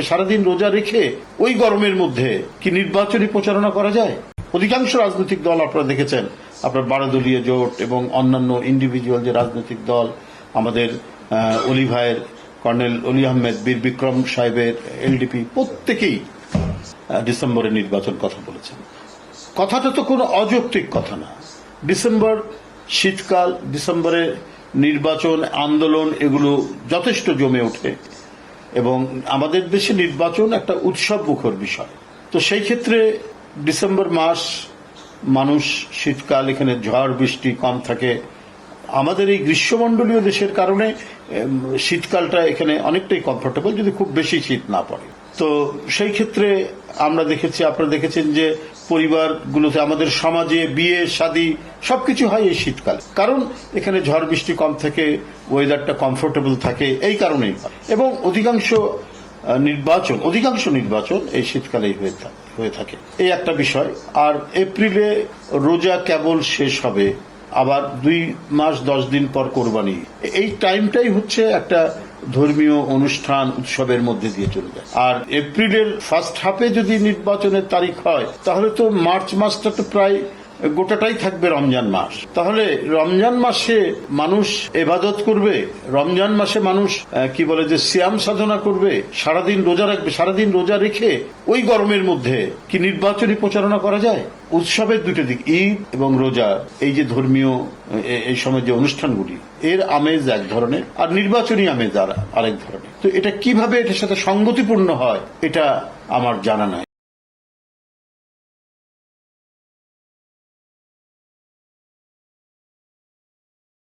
সারাদিন রোজা রেখে ওই গরমের মধ্যে কি নির্বাচনী প্রচারণা করা যায়? অধিকাংশ রাজনৈতিক দল আপনারা দেখেছেন, আপনার 12 দলীয় জোট এবং অন্যান্য ইন্ডিভিজুয়াল যে রাজনৈতিক দল, আমাদের অলি ভাইয়ের, কর্নেল অলি আহমেদ, বীর বিক্রম সাহেবের এলডিপি, প্রত্যেকেই ডিসেম্বরে নির্বাচন কথা বলেছেন। কথাটা তো কোনো অযৌক্তিক কথা না। ডিসেম্বর শীতকাল, ডিসেম্বরে নির্বাচন আন্দোলন এগুলো যথেষ্ট জমে ওঠে এবং আমাদের দেশে নির্বাচন একটা উৎসব মুখর বিষয়। তো সেই ক্ষেত্রে ডিসেম্বর মাস, মানুষ, শীতকাল, এখানে ঝড় বৃষ্টি কম থাকে। আমাদের এই গ্রীষ্মমণ্ডলীয় দেশের কারণে শীতকালটা এখানে অনেকটাই কমফোর্টেবল, যদি খুব বেশি শীত না পড়ে। তো সেই ক্ষেত্রে আমরা দেখেছি, আপনারা দেখেছেন যে পরিবারগুলোতে, আমাদের সমাজে বিয়ে শাদী সবকিছু হয় এই শীতকাল, কারণ এখানে ঝড় বৃষ্টি কম থাকে, ওয়েদারটা কমফোর্টেবল থাকে, এই কারণেই। এবং অধিকাংশ নির্বাচন এই শীতকালেই হয়ে থাকে, এই একটা বিষয়। আর এপ্রিলে রোজা কেবল শেষ হবে, আবার 2 মাস 10 দিন পর কোরবানি। এই টাইমটাই হচ্ছে একটা ধর্মীয় অনুষ্ঠান, উৎসবের মধ্যে দিয়ে চলে যায়। আর এপ্রিলের ফার্স্ট হাফে যদি নির্বাচনের তারিখ হয়, তাহলে তো মার্চ মাসটা তো প্রায় গোটাটাই থাকবে রমজান মাস। তাহলে রমজান মাসে মানুষ ইবাদত করবে, রমজান মাসে মানুষ কি বলে যে সিয়াম সাধনা করবে, সারাদিন রোজা রাখবে, সারাদিন রোজা রেখে ওই গরমের মধ্যে কি নির্বাচনী প্রচারণা করা যায়? উৎসবের দুটো দিক, ঈদ এবং রোজা, এই যে ধর্মীয় এই সময় যে অনুষ্ঠানগুলি, এর আমেজ এক ধরনের, আর নির্বাচনী আমেজ আরেক ধরনের। তো এটা কিভাবে এটার সাথে সঙ্গতিপূর্ণ হয়, এটা আমার জানা নাই।